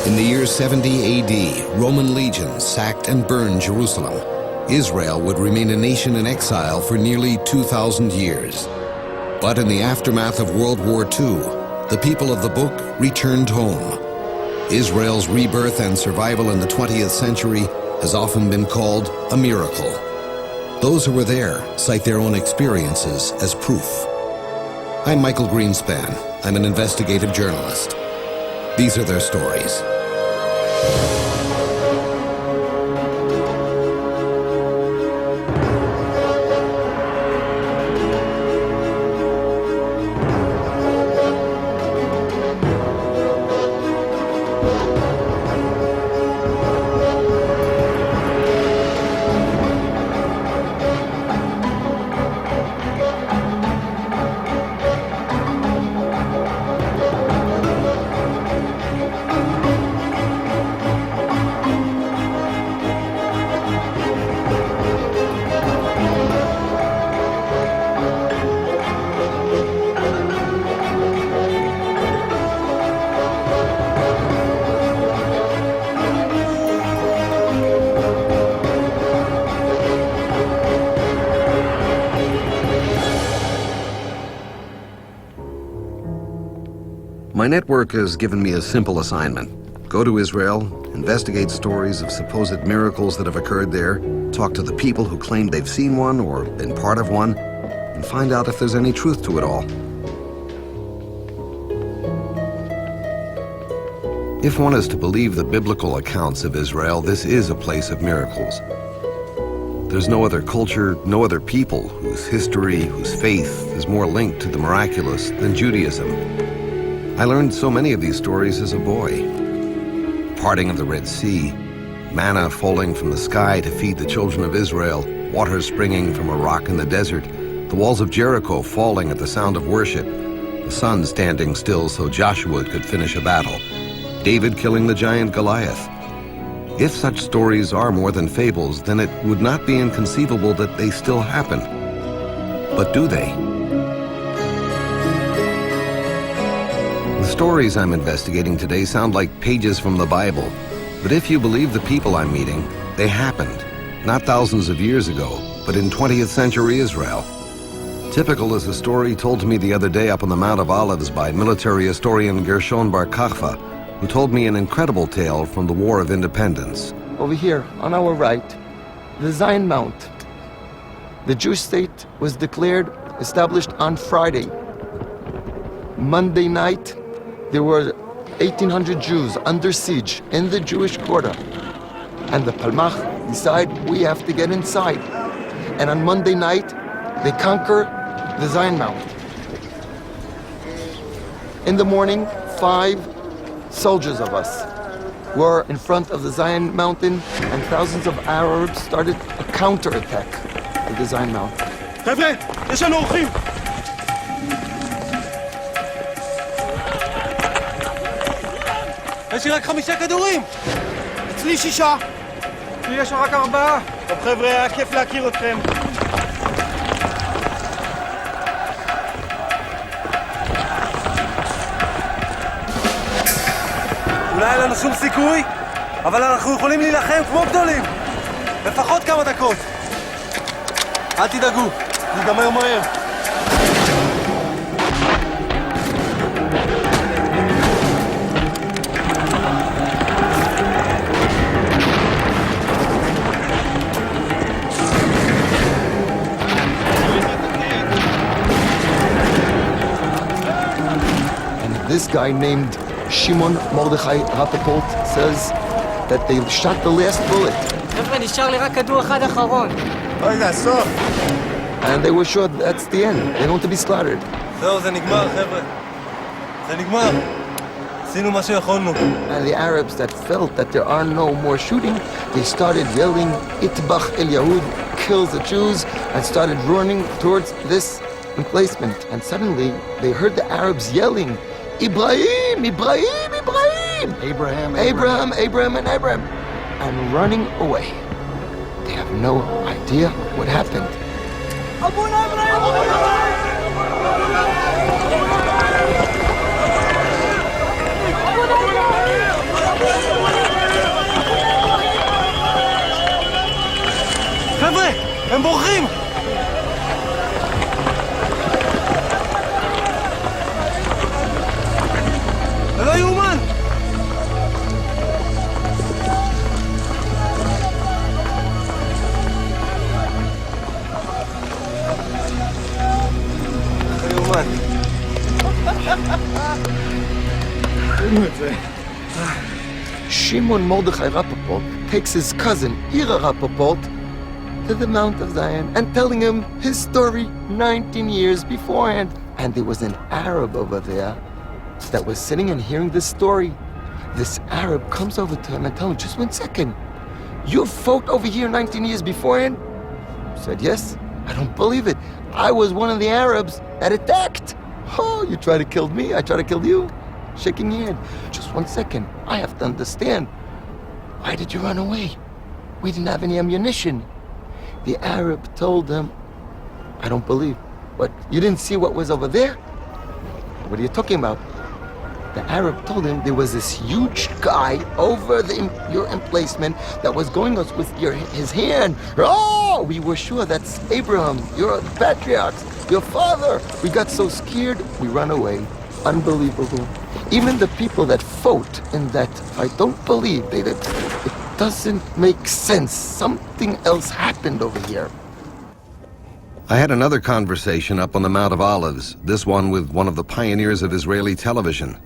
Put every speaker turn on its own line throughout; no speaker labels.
In the year 70 AD, Roman legions sacked and burned Jerusalem. Israel would remain a nation in exile for nearly 2,000 years. But in the aftermath of World War II, the people of the book returned home. Israel's rebirth and survival in the 20th century has often been called a miracle. Those who were there cite their own experiences as proof. I'm Michael Greenspan. I'm an investigative journalist. These are their stories.
My network has given me a simple assignment. Go to Israel, investigate stories of supposed miracles that have occurred there, talk to the people who claim they've seen one or been part of one, and find out if there's any truth to it all. If one is to believe the biblical accounts of Israel, this is a place of miracles. There's no other culture, no other people whose history, whose faith is more linked to the miraculous than Judaism. I learned so many of these stories as a boy. Parting of the Red Sea, manna falling from the sky to feed the children of Israel, water springing from a rock in the desert, the walls of Jericho falling at the sound of worship, the sun standing still so Joshua could finish a battle, David killing the giant Goliath. If such stories are more than fables, then it would not be inconceivable that they still happen. But do they? The stories I'm investigating today sound like pages from the Bible, but if you believe the people I'm meeting, they happened, not thousands of years ago, but in 20th century Israel. Typical is a story told to me the other day up on the Mount of Olives by military historian Gershon Bar Kokhba, who told me an incredible tale from the War of Independence.
Over here, on our right, the Zion Mount. The Jewish state was established on Friday. Monday night, there were 1,800 Jews under siege in the Jewish quarter. And the Palmach decide we have to get inside. And on Monday night, they conquer the Zion Mount. In the morning, 5 soldiers of us were in front of the Zion Mountain, and thousands of Arabs started a counterattack of the Zion Mountain.
חבר'ה, יש לנו אורחים! יש לי רק 5 כדורים! אצלי 6! לי יש רק 4! טוב חבר'ה, היה כיף להכיר אתכם. אולי אין לנו שום סיכוי, אבל אנחנו יכולים להילחם כמו גדולים. לפחות כמה דקות. אל תדאגו, זה ייגמר מהר.
This guy named Shimon Mordechai Rapaport says that they shot the last bullet.
חבר'ה, נשאר לי רק כדור אחד אחרון.
אוי, זה הסוף.
And they were sure that's the end. They don't want to be slaughtered.
זהו, זה נגמר, חבר'ה. זה נגמר. עשינו מה שיכולנו.
And the Arabs that felt that there are no more shooting, they started yelling, Itbach El Yahud, kill the Jews, and started running towards this emplacement. And suddenly, they heard the Arabs yelling, Ibrahim, Ibrahim, Ibrahim! Abraham, and Abraham! And running away. They have no idea what happened.
חבר'ה, הם בורחים! זה לא יאומן! זה לא יאומן.
Shimon Mordechai Rappaport takes his cousin, Ira Rappaport, to the Mount of Zion and telling him his story 19 years beforehand. And there was an Arab over there that was sitting and hearing this story. This Arab comes over to him and tells him, just 1 second, you fought over here 19 years beforehand? He said, yes. I don't believe it. I was one of the Arabs that attacked. Oh, you try to kill me, I try to kill you. Shaking your hand. Just 1 second, I have to understand. Why did you run away? We didn't have any ammunition. The Arab told him, I don't believe. What, you didn't see what was over there? What are you talking about? The Arab told him there was this huge guy over your emplacement that was going us with his hand. Oh, we were sure that's Abraham, your patriarchs, your father. We got so scared, we ran away. Unbelievable. Even the people that fought in that fight don't believe. It doesn't make sense. Something else happened over here.
I had another conversation up on the Mount of Olives, this one with one of the pioneers of Israeli television.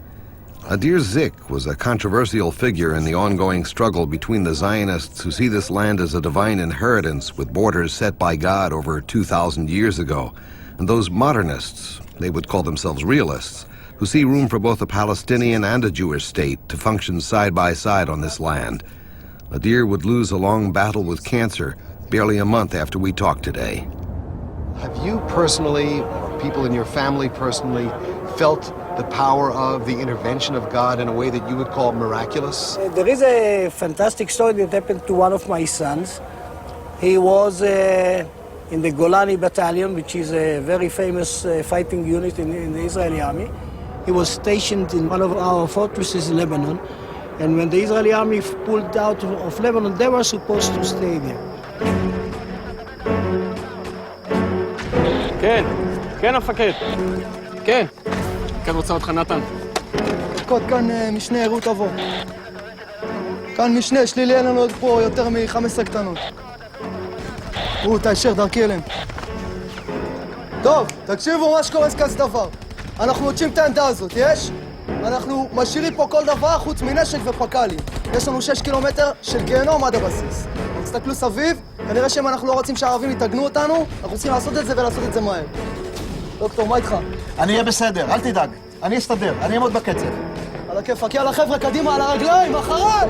Adir Zik was a controversial figure in the ongoing struggle between the Zionists who see this land as a divine inheritance with borders set by God over 2,000 years ago, and those modernists, they would call themselves realists, who see room for both a Palestinian and a Jewish state to function side by side on this land. Adir would lose a long battle with cancer barely a month after we talked today.
Have you personally, or people in your family personally, felt the power of the intervention of God in a way that you would call miraculous?
There is a fantastic story that happened to one of my sons. He was in the Golani Battalion, which is a very famous fighting unit in the Israeli army. He was stationed in one of our fortresses in Lebanon, and when the Israeli army pulled out of Lebanon, they were supposed to stay there.
כן, כן המפקד. כן. כאן רוצה אותך נתן.
כאן משנה רות עבור. כאן משנה, שלילי אין לנו עוד פה יותר מ-15 קטנות. רות, תאשר, דרכי אליהם. טוב, תקשיבו מה שקורה כזה דבר. אנחנו נוטשים את העמדה הזאת, יש? אנחנו משאירים פה כל דבר חוץ מנשק ופקלים. יש לנו 6 קילומטר של גיהנום עד הבסיס. תסתכלו סביב, כנראה שאם אנחנו לא רוצים שהערבים יתגנו אותנו, אנחנו צריכים לעשות את זה ולעשות את זה מהר. דוקטור, מה איתך?
אני אהיה בסדר, אל תדאג. אני אסתדר, אני אעמוד בקצב.
על הכיפק, יאללה חבר'ה, קדימה, על הרגליים, אחריי!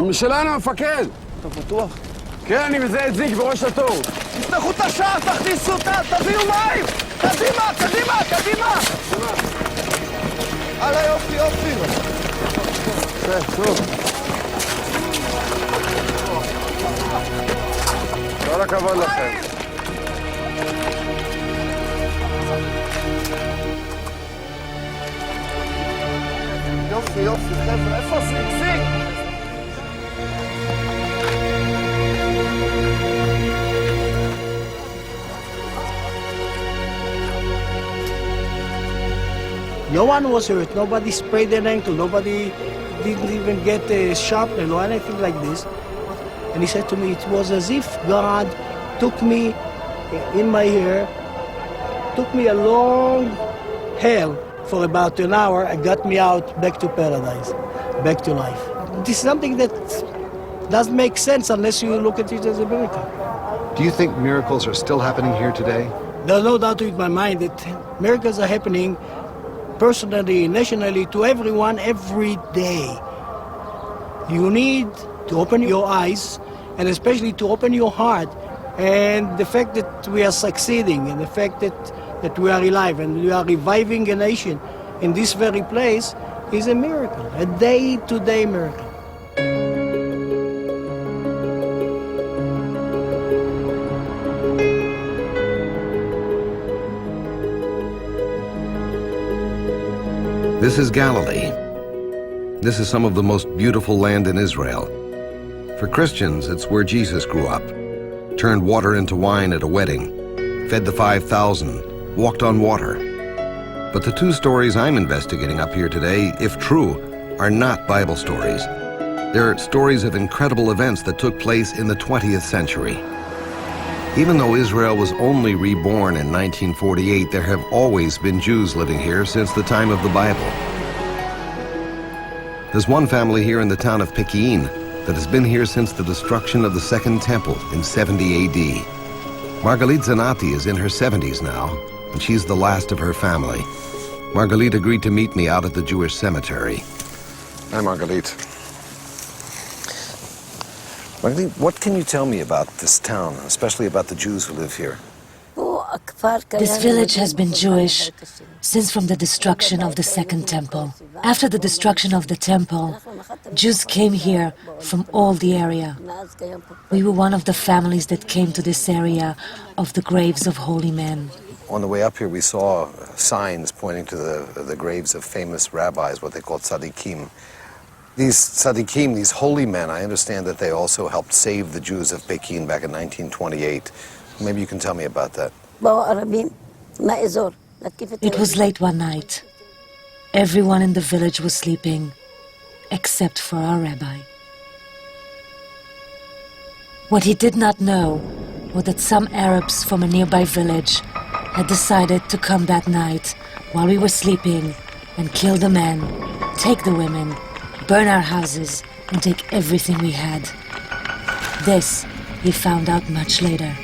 משלנו, המפקד!
אתה בטוח?
כן, אני מזהה את זיק בראש התור.
תפתחו את השער, תכניסו אותה, תביאו מים! קדימה, קדימה, קדימה! הלאה, יופי, יופי!
טוב. כל הכבוד לכם.
יופי, יופי, חבר'ה, איפה זיק? זיק!
No one was hurt. Nobody sprayed their ankle. Nobody didn't even get a sharpener or anything like this. And he said to me, it was as if God took me in my hair, took me a long hell for about an hour and got me out back to paradise, back to life. This is something that doesn't make sense unless you look at it as a miracle.
Do you think miracles are still happening here today?
There's no doubt in my mind that miracles are happening personally, nationally, to everyone, every day. You need to open your eyes, and especially to open your heart. And the fact that we are succeeding, and the fact that we are alive, and we are reviving a nation in this very place is a miracle, a day-to-day miracle.
This is Galilee. This is some of the most beautiful land in Israel. For Christians, it's where Jesus grew up, turned water into wine at a wedding, fed the 5,000, walked on water. But the two stories I'm investigating up here today, if true, are not Bible stories. They're stories of incredible events that took place in the 20th century. Even though Israel was only reborn in 1948, there have always been Jews living here since the time of the Bible. There's one family here in the town of Pekin that has been here since the destruction of the Second Temple in 70 AD. Margalit Zanati is in her 70s now, and she's the last of her family. Margalit agreed to meet me out at the Jewish cemetery.
Hi, Margalit. Margalit, what can you tell me about this town, especially about the Jews who live here?
This village has been Jewish since from the destruction of the Second Temple. After the destruction of the temple, Jews came here from all the area. We were one of the families that came to this area of the graves of holy men.
On the way up here, we saw signs pointing to the graves of famous rabbis, what they called tzaddikim. These tzaddikim, these holy men, I understand that they also helped save the Jews of Pekin back in 1928. Maybe you can tell me about that.
It was late one night. Everyone in the village was sleeping, except for our rabbi. What he did not know was that some Arabs from a nearby village had decided to come that night while we were sleeping and kill the men, take the women, burn our houses, and take everything we had. This he found out much later.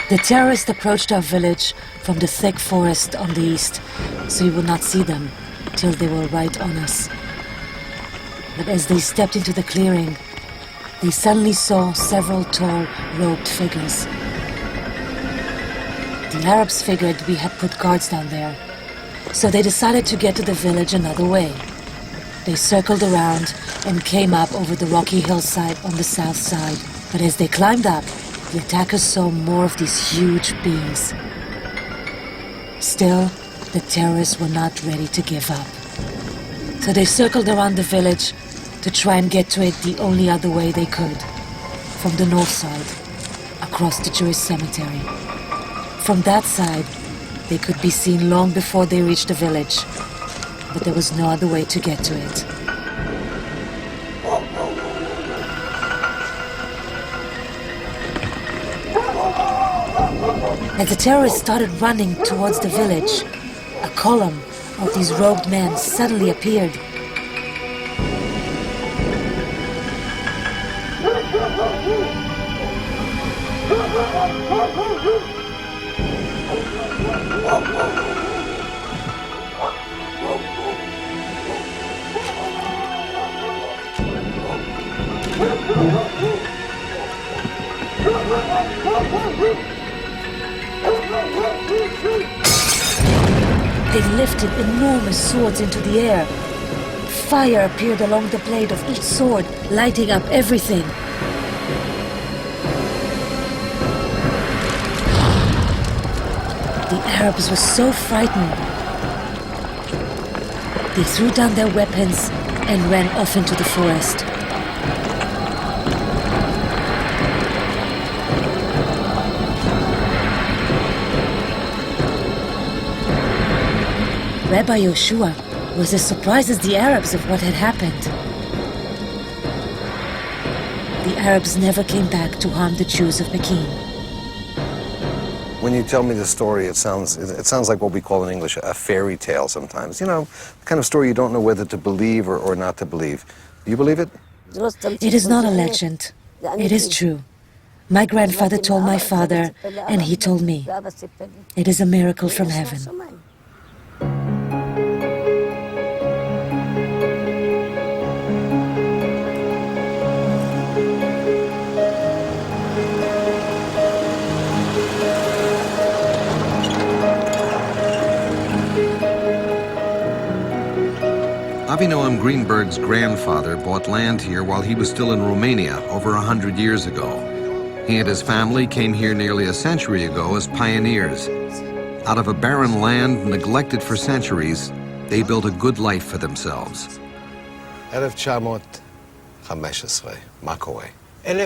The terrorists approached our village from the thick forest on the east, so we would not see them till they were right on us. But as they stepped into the clearing, they suddenly saw several tall, robed figures. The Arabs figured we had put guards down there, so they decided to get to the village another way. They circled around and came up over the rocky hillside on the south side. But as they climbed up, the attackers saw more of these huge beings. Still, the terrorists were not ready to give up. So they circled around the village to try and get to it the only other way they could, from the north side, across the Jewish cemetery. From that side, they could be seen long before they reached the village, but there was no other way to get to it. As the terrorists started running towards the village, a column of these robed men suddenly appeared. They lifted enormous swords into the air. Fire appeared along the blade of each sword, lighting up everything. The Arabs were so frightened. They threw down their weapons and ran off into the forest. Rabbi Yoshua was as surprised as the Arabs of what had happened. The Arabs never came back to harm the Jews of Pekin.
When you tell me the story, it sounds like what we call in English a fairy tale sometimes. You know, the kind of story you don't know whether to believe or not to believe. Do you believe it?
It is not a legend. It is true. My grandfather told my father, and he told me. It is a miracle from heaven.
Avinoam Greenberg's grandfather bought land here while he was still in Romania over 100 years ago. He and his family came here nearly a century ago as pioneers. Out of a barren land neglected for centuries, they built a good life for themselves.
1915, מה קורה?
In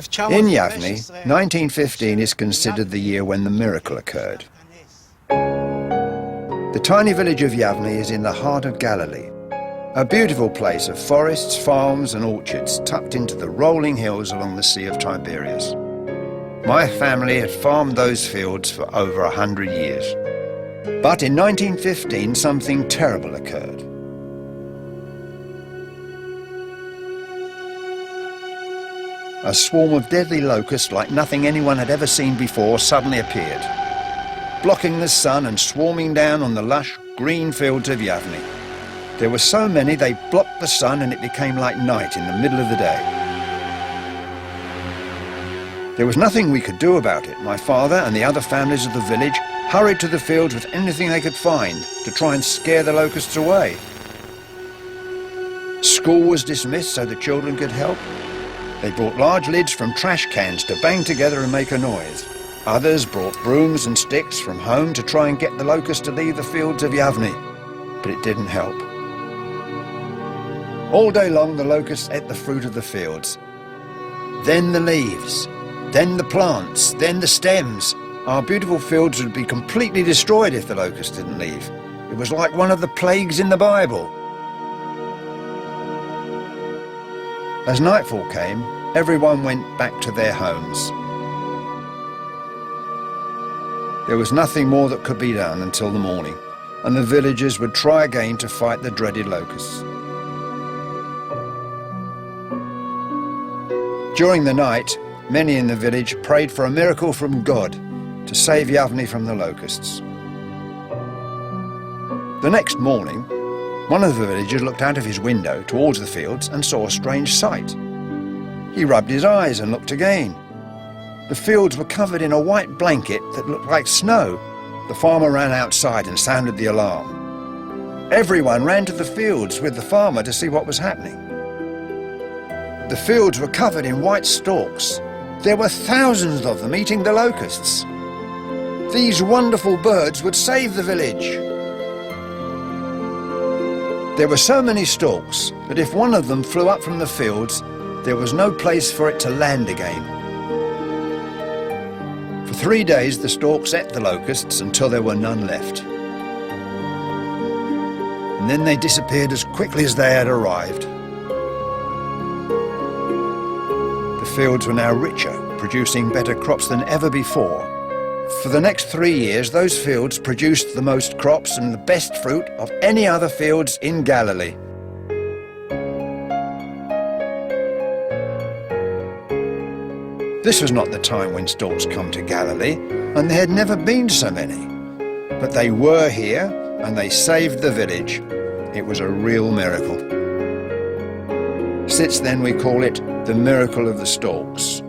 Yavne, 1915 is considered the year when the miracle occurred. The tiny village of Yavne is in the heart of Galilee, a beautiful place of forests, farms and orchards tucked into the rolling hills along the Sea of Tiberias. My family had farmed those fields for over 100 years. But in 1915, something terrible occurred. A swarm of deadly locusts like nothing anyone had ever seen before suddenly appeared, blocking the sun and swarming down on the lush green fields of Yavne. There were so many they blocked the sun and it became like night in the middle of the day. There was nothing we could do about it. My father and the other families of the village hurried to the fields with anything they could find to try and scare the locusts away. School was dismissed so the children could help. They brought large lids from trash cans to bang together and make a noise. Others brought brooms and sticks from home to try and get the locusts to leave the fields of Yavne, but it didn't help. All day long the locusts ate the fruit of the fields. Then the leaves, then the plants, then the stems. Our beautiful fields would be completely destroyed if the locusts didn't leave. It was like one of the plagues in the Bible. As nightfall came, everyone went back to their homes. There was nothing more that could be done until the morning, and the villagers would try again to fight the dreaded locusts. During the night, many in the village prayed for a miracle from God to save Yavne from the locusts. The next morning, one of the villagers looked out of his window towards the fields and saw a strange sight. He rubbed his eyes and looked again. The fields were covered in a white blanket that looked like snow. The farmer ran outside and sounded the alarm. Everyone ran to the fields with the farmer to see what was happening. The fields were covered in white stalks. There were thousands of them eating the locusts. These wonderful birds would save the village. There were so many stalks that if one of them flew up from the fields, there was no place for it to land again. For 3 days the stalks ate the locusts until there were none left. And then they disappeared as quickly as they had arrived. The fields were now richer, producing better crops than ever before. For the next 3 years, those fields produced the most crops and the best fruit of any other fields in Galilee. This was not the time when stalks come to Galilee, and there had never been so many. But they were here, and they saved the village. It was a real miracle. Since then we call it the miracle of the stalks.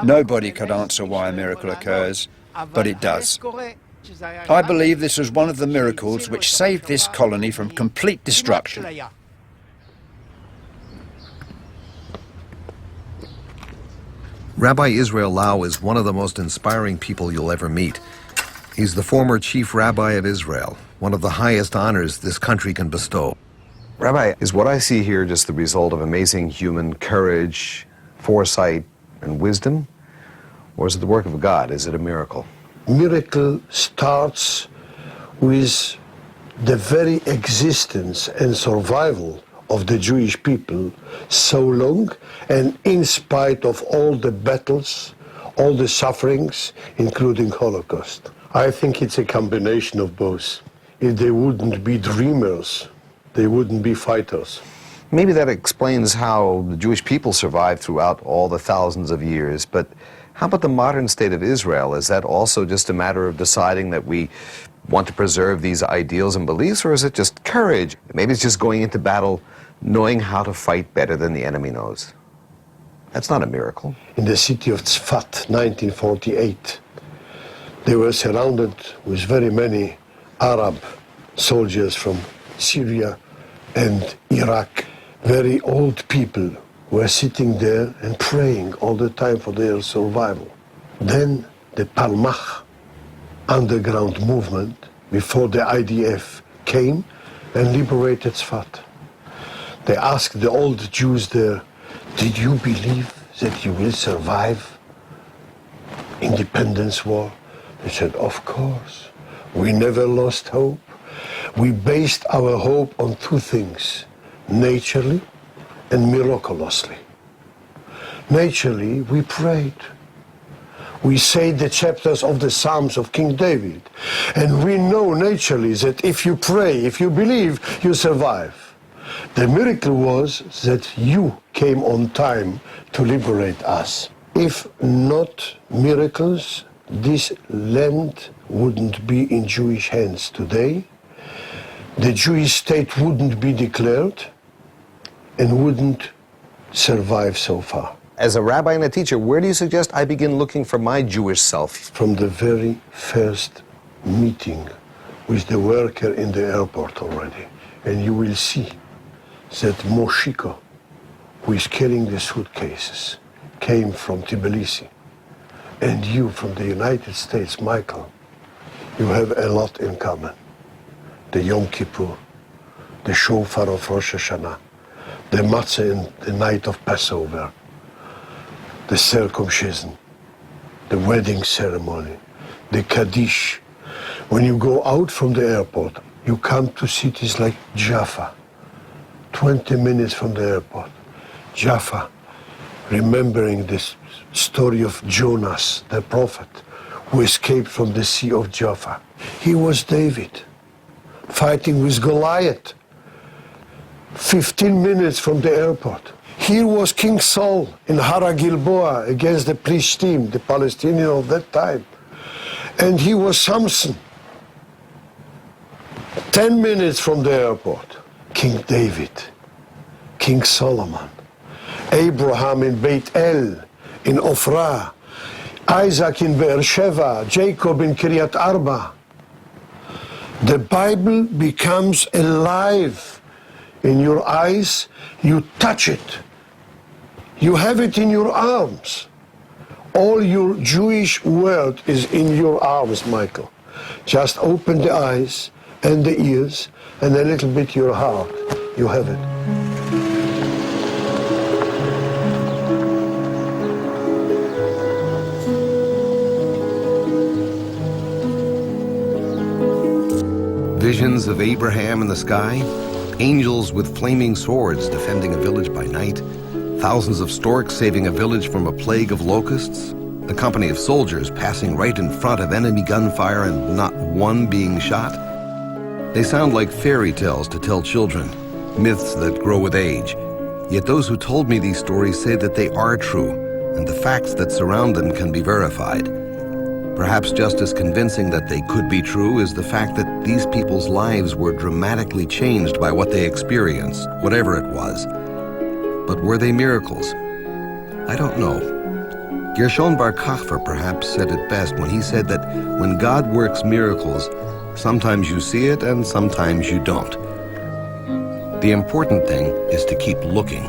Nobody could answer why a miracle occurs, but it does. I believe this was one of the miracles which saved this colony from complete destruction.
Rabbi Israel Lau is one of the most inspiring people you'll ever meet. He's the former chief rabbi of Israel, one of the highest honors this country can bestow.
Rabbi, is what I see here just the result of amazing human courage, foresight, and wisdom? Or is it the work of God? Is it a miracle?
Miracle starts with the very existence and survival of the Jewish people so long, and in spite of all the battles, all the sufferings, including Holocaust. I think it's a combination of both. If they wouldn't be dreamers, they wouldn't be fighters.
Maybe that explains how the Jewish people survived throughout all the thousands of years, but how about the modern state of Israel? Is that also just a matter of deciding that we want to preserve these ideals and beliefs, or is it just courage? Maybe it's just going into battle knowing how to fight better than the enemy knows. That's not a miracle.
In the city of Tzfat, 1948, they were surrounded with very many Arab soldiers from Syria and Iraq. Very old people were sitting there and praying all the time for their survival. Then the Palmach underground movement, before the IDF came and liberated Tzfat. They asked the old Jews there, did you believe that you will survive independence war? They said, of course. We never lost hope. We based our hope on two things, naturally and miraculously. Naturally, we prayed. We say the chapters of the Psalms of King David. And we know naturally that if you pray, if you believe, you survive. The miracle was that you came on time to liberate us. If not miracles, this land wouldn't be in Jewish hands today. The Jewish state wouldn't be declared and wouldn't survive so far.
As a rabbi and a teacher, where do you suggest I begin looking for my Jewish self?
From the very first meeting with the worker in the airport already. And you will see that Moshiko, who is carrying the suitcases, came from Tbilisi. And you from the United States, Michael, you have a lot in common. The Yom Kippur, the shofar of Rosh Hashanah, the matzah in the night of Passover, the circumcision, the wedding ceremony, the Kaddish. When you go out from the airport, you come to cities like Jaffa, 20 minutes from the airport. Jaffa, remembering this story of Jonas, the prophet, who escaped from the Sea of Jaffa. He was David, fighting with Goliath, 15 minutes from the airport. Here was King Saul in Hara Gilboa against the Plishtim, the Palestinians of that time. And he was Samson, 10 minutes from the airport. King David, King Solomon, Abraham in Beit El, in Ophrah, Isaac in Beersheba, Jacob in Kiryat Arba. The Bible becomes alive in your eyes. You touch it. You have it in your arms. All your Jewish world is in your arms, Michael. Just open the eyes and the ears and a little bit your heart. You have it.
Visions of Abraham in the sky, angels with flaming swords defending a village by night, thousands of storks saving a village from a plague of locusts, a company of soldiers passing right in front of enemy gunfire and not one being shot. They sound like fairy tales to tell children, myths that grow with age. Yet those who told me these stories say that they are true, and the facts that surround them can be verified. Perhaps just as convincing that they could be true is the fact that these people's lives were dramatically changed by what they experienced, whatever it was. But were they miracles? I don't know. Gershon Bar Kokhba perhaps said it best when he said that when God works miracles, sometimes you see it and sometimes you don't. The important thing is to keep looking.